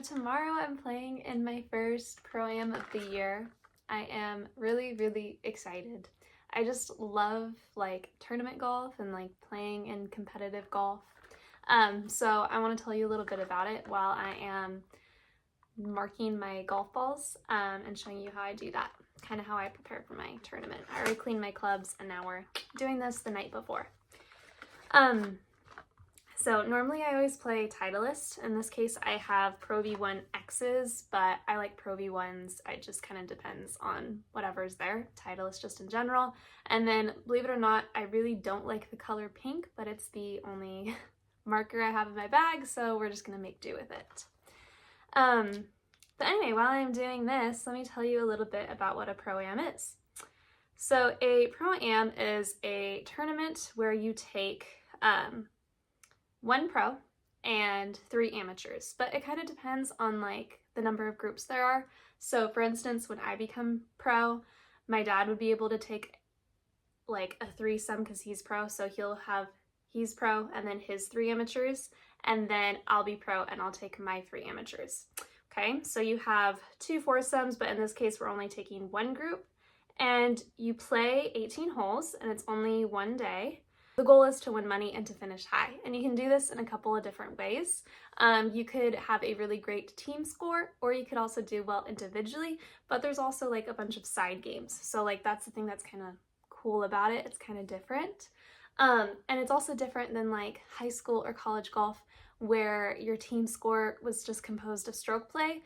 tomorrow I'm playing in my first Pro-Am of the year. I am really, really excited. I just love like tournament golf and like playing in competitive golf. So I want to tell you a little bit about it while I am marking my golf balls and showing you how I do that. Kind of how I prepare for my tournament. I already cleaned my clubs and now we're doing this the night before. So normally I always play Titleist. In this case I have Pro V1 X's, but I like Pro V1s. It just kind of depends on whatever's there. Titleist just in general. And then believe it or not, I really don't like the color pink, but it's the only marker I have in my bag, so we're just gonna make do with it. But anyway, while I'm doing this, let me tell you a little bit about what a Pro-Am is. So a Pro-Am is a tournament where you take one pro and 3 amateurs, but it kind of depends on like the number of groups there are. So for instance, when I become pro, my dad would be able to take like a threesome because he's pro, so he's pro and then his 3 amateurs, and then I'll be pro and I'll take my 3 amateurs. Okay, so you have 2 foursomes, but in this case we're only taking 1 group, and you play 18 holes and it's only 1 day. The goal is to win money and to finish high, and you can do this in a couple of different ways. You could have a really great team score, or you could also do well individually, but there's also like a bunch of side games. So like that's the thing that's kind of cool about it. It's kind of different. And it's also different than like high school or college golf where your team score was just composed of stroke play.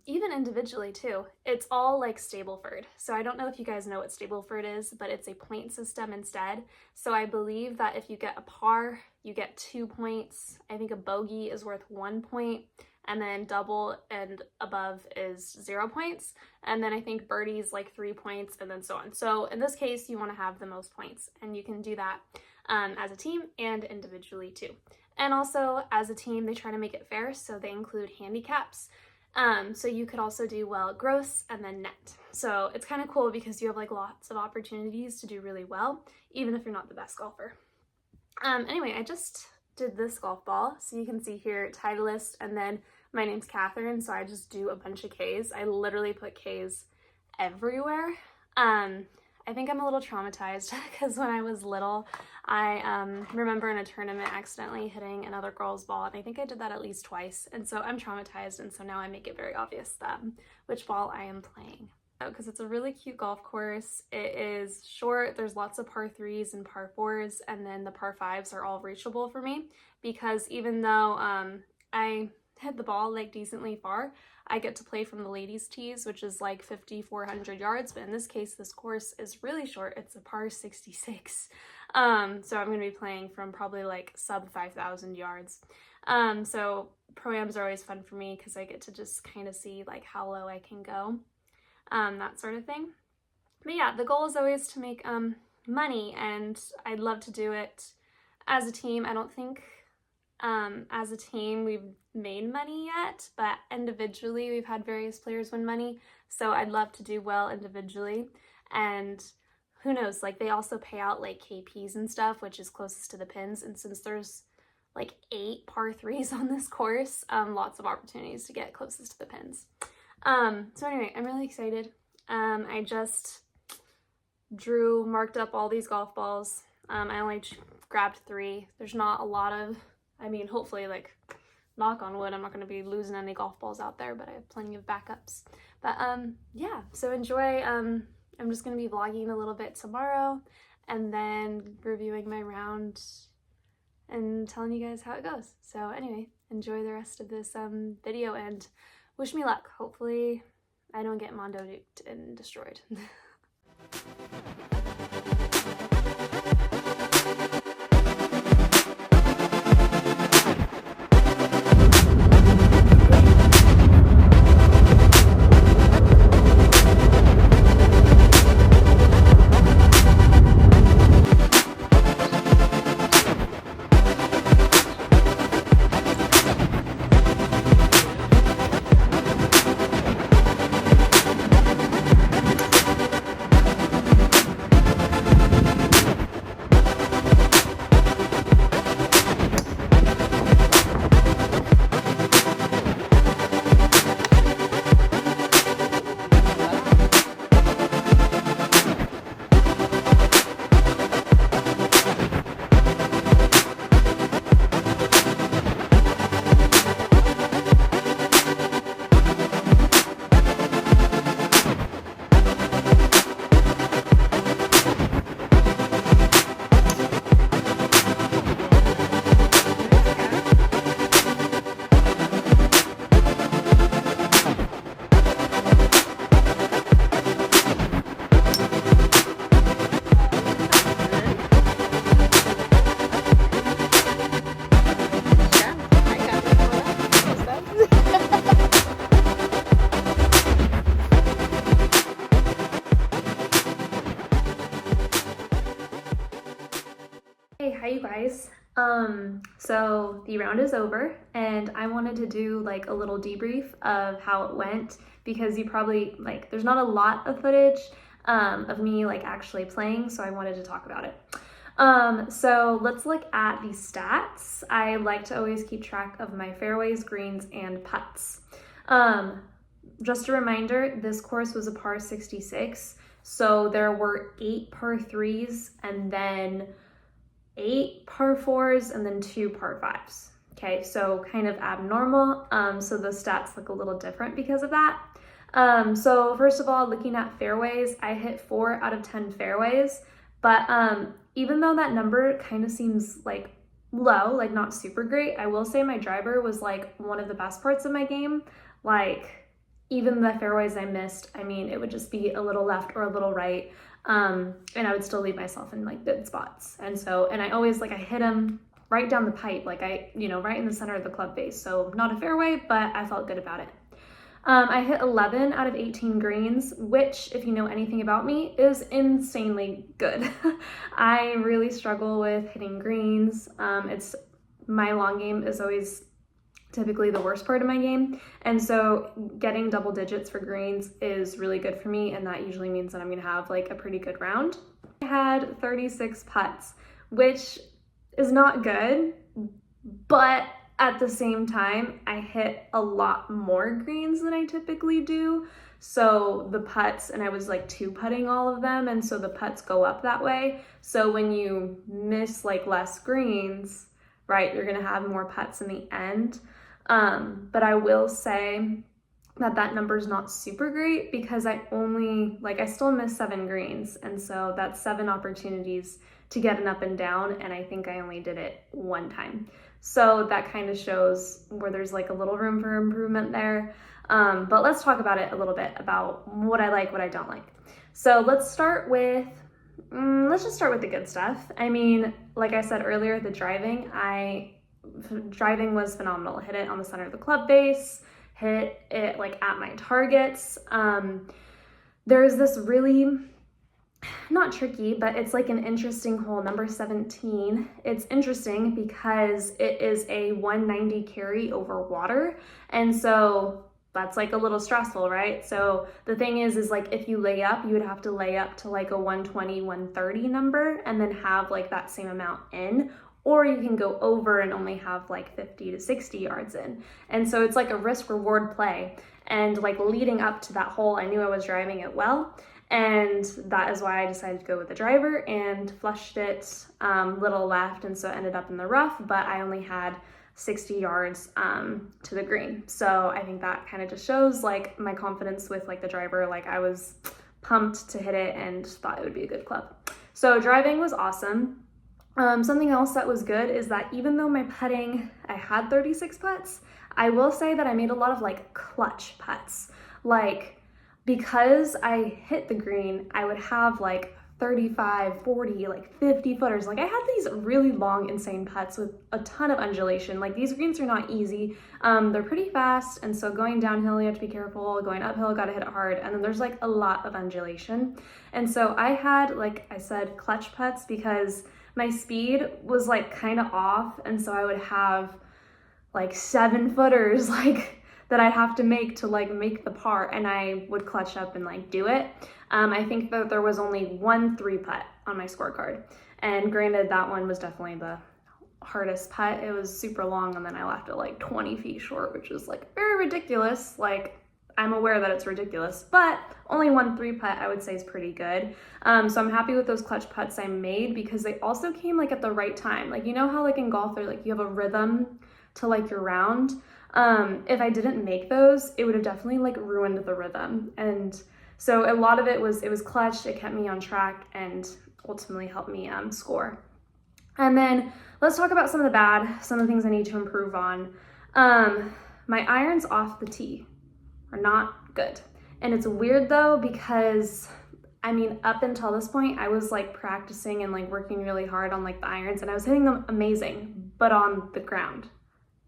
Even individually too, it's all like Stableford. So I don't know if you guys know what Stableford is, but it's a point system instead. So I believe that if you get a par, you get 2 points. I think a bogey is worth 1 point, and then double and above is 0 points. And then I think birdie is like 3 points, and then so on. So in this case, you want to have the most points, and you can do that as a team and individually too. And also as a team, they try to make it fair, so they include handicaps. So you could also do well gross and then net. So it's kind of cool because you have like lots of opportunities to do really well, even if you're not the best golfer. Anyway, I just did this golf ball. So you can see here Titleist, and then my name's Catherine, so I just do a bunch of K's. I literally put K's everywhere. I think I'm a little traumatized because when I was little, I remember in a tournament accidentally hitting another girl's ball, and I think I did that at least twice, and so I'm traumatized, and so now I make it very obvious which ball I am playing. Because it's a really cute golf course. It is short, there's lots of par 3s and par 4s, and then the par 5s are all reachable for me, because even though I hit the ball like decently far, I get to play from the ladies' tees, which is like 5,400 yards, but in this case this course is really short. It's a par 66, so I'm going to be playing from probably like sub 5,000 yards. So Pro-Ams are always fun for me because I get to just kind of see like how low I can go, that sort of thing. But yeah, the goal is always to make money, and I'd love to do it as a team. I don't think as a team we've made money yet, but individually we've had various players win money, so I'd love to do well individually. And who knows, like they also pay out like KPs and stuff, which is closest to the pins, and since there's like 8 par 3s on this course, lots of opportunities to get closest to the pins. So anyway, I'm really excited. I just marked up all these golf balls. I only grabbed 3. There's not a lot of, I mean, hopefully, like, knock on wood, I'm not going to be losing any golf balls out there, but I have plenty of backups. But yeah, so enjoy. I'm just going to be vlogging a little bit tomorrow, and then reviewing my round and telling you guys how it goes. So anyway, enjoy the rest of this video, and wish me luck. Hopefully I don't get Mondo duped and destroyed. guys. So the round is over and I wanted to do like a little debrief of how it went because you probably like, there's not a lot of footage of me like actually playing, so I wanted to talk about it. So let's look at the stats. I like to always keep track of my fairways, greens, and putts. Just a reminder, this course was a par 66, so there were 8 par 3s and then 8 par 4s and then 2 par 5s. Okay, so kind of abnormal. So the stats look a little different because of that. So first of all, looking at fairways, I hit 4 out of 10 fairways, but even though that number kind of seems like low, like not super great, I will say my driver was like one of the best parts of my game. Like even the fairways I missed, I mean, it would just be a little left or a little right. And I would still leave myself in like good spots. And I always like, I hit them right down the pipe, like right in the center of the club face. So not a fairway, but I felt good about it. I hit 11 out of 18 greens, which if you know anything about me is insanely good. I really struggle with hitting greens. My long game is always typically the worst part of my game. And so getting double digits for greens is really good for me. And that usually means that I'm gonna have like a pretty good round. I had 36 putts, which is not good, but at the same time, I hit a lot more greens than I typically do. So the putts, and I was like 2-putting all of them. And so the putts go up that way. So when you miss like less greens, right, you're gonna have more putts in the end. But I will say that number is not super great because I still missed 7 greens. And so that's 7 opportunities to get an up and down. And I think I only did it 1 time. So that kind of shows where there's like a little room for improvement there. But let's talk about it a little bit about what I like, what I don't like. So let's just start with the good stuff. I mean, like I said earlier, the driving was phenomenal. Hit it on the center of the club face, hit it like at my targets. There's this really, not tricky, but it's like an interesting hole, number 17. It's interesting because it is a 190 carry over water. And so that's like a little stressful, right? So the thing is like if you lay up, you would have to lay up to like a 120, 130 number and then have like that same amount in. Or you can go over and only have like 50 to 60 yards in. And so it's like a risk reward play. And like leading up to that hole, I knew I was driving it well. And that is why I decided to go with the driver and flushed it little left. And so it ended up in the rough, but I only had 60 yards to the green. So I think that kind of just shows like my confidence with like the driver. Like I was pumped to hit it and thought it would be a good club. So driving was awesome. Something else that was good is that even though my putting, I had 36 putts, I will say that I made a lot of like clutch putts. Like because I hit the green, I would have like 35, 40, like 50 footers. Like I had these really long, insane putts with a ton of undulation. Like these greens are not easy. They're pretty fast. And so going downhill, you have to be careful. Going uphill, got to hit it hard. And then there's like a lot of undulation. And so I had, like I said, clutch putts because my speed was like kind of off. And so I would have like 7 footers, like that I'd have to make to like make the par, and I would clutch up and like do it. I think that there was only 1 3-putt on my scorecard, and granted that one was definitely the hardest putt. It was super long and then I left it like 20 feet short, which is like very ridiculous. Like I'm aware that it's ridiculous, but only 1 3-putt I would say is pretty good. So I'm happy with those clutch putts I made because they also came like at the right time. Like you know how like in golf they're like you have a rhythm to like your round. If I didn't make those, it would have definitely like ruined the rhythm. And so a lot of it was clutch. It kept me on track and ultimately helped me score. And then let's talk about some of the things I need to improve on. My irons off the tee are not good. And it's weird though, because I mean, up until this point, I was like practicing and like working really hard on like the irons and I was hitting them amazing, but on the ground,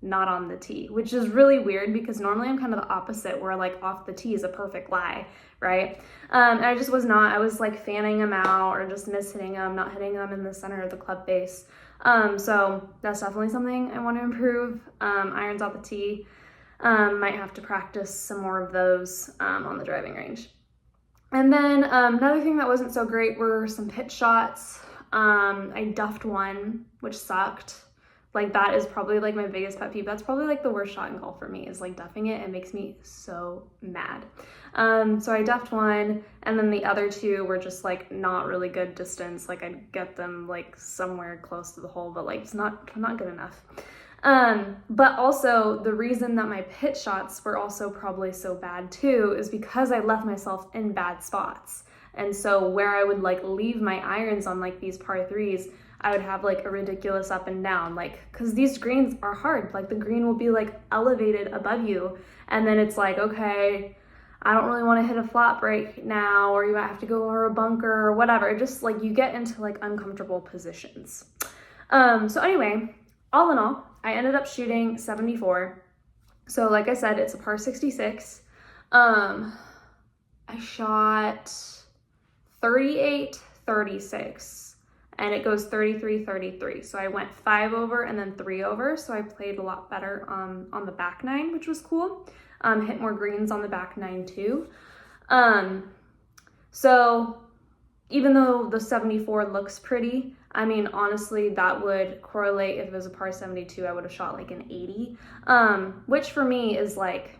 not on the tee, which is really weird because normally I'm kind of the opposite where like off the tee is a perfect lie, right? And I just was not. I was like fanning them out or just mishitting them, not hitting them in the center of the club face. So that's definitely something I want to improve. Irons off the tee. Might have to practice some more of those on the driving range. And then another thing that wasn't so great were some pitch shots. I duffed one, which sucked. Like that is probably like my biggest pet peeve. That's probably like the worst shot in golf for me, is like duffing it. It makes me so mad. So I duffed one, and then the other two were just like not really good distance. Like I'd get them like somewhere close to the hole, but like it's not good enough. But also the reason that my pitch shots were also probably so bad too is because I left myself in bad spots. And so where I would like leave my irons on like these par threes, I would have like a ridiculous up and down, like, cause these greens are hard. Like the green will be like elevated above you. And then it's like, okay, I don't really want to hit a flat break now, or you might have to go over a bunker or whatever. It just like you get into like uncomfortable positions. So anyway, all in all, I ended up shooting 74. So like I said, it's a par 66. I shot 38, 36. And it goes 33, 33. So I went 5 over and then 3 over. So I played a lot better on the back nine, which was cool. Hit more greens on the back nine too. So even though the 74 looks pretty, I mean, honestly, that would correlate if it was a par 72, I would have shot like an 80, which for me is like,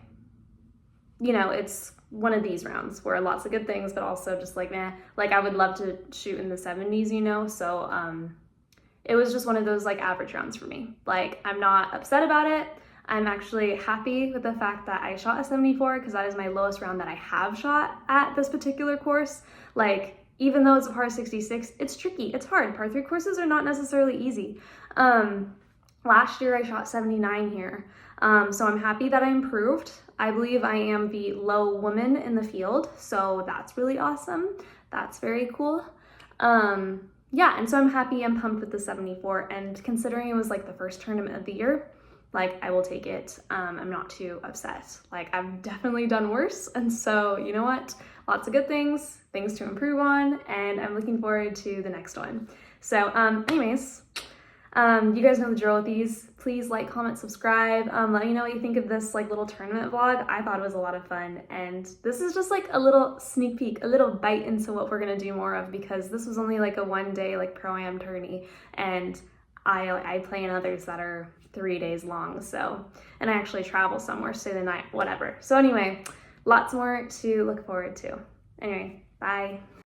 you know, it's one of these rounds where lots of good things, but also just like, meh, like I would love to shoot in the 70s, you know? So, it was just one of those like average rounds for me. Like, I'm not upset about it. I'm actually happy with the fact that I shot a 74 because that is my lowest round that I have shot at this particular course. Like, even though it's a par 66, it's tricky, it's hard. Par 3 courses are not necessarily easy. Last year I shot 79 here. So I'm happy that I improved. I believe I am the low woman in the field, so that's really awesome. That's very cool. Yeah, and so I'm happy and pumped with the 74, and considering it was like the first tournament of the year, like I will take it. I'm not too upset. Like I've definitely done worse, and so you know what? Lots of good things to improve on, and I'm looking forward to the next one. So anyways, you guys know the drill with these. Please like, comment, subscribe. Let me know what you think of this like little tournament vlog. I thought it was a lot of fun, and this is just like a little sneak peek, a little bite into what we're gonna do more of, because this was only like a 1-day like pro-am tourney, and I play in others that are 3 days long. So, and I actually travel somewhere, stay the night, whatever. So anyway, lots more to look forward to. Anyway, bye.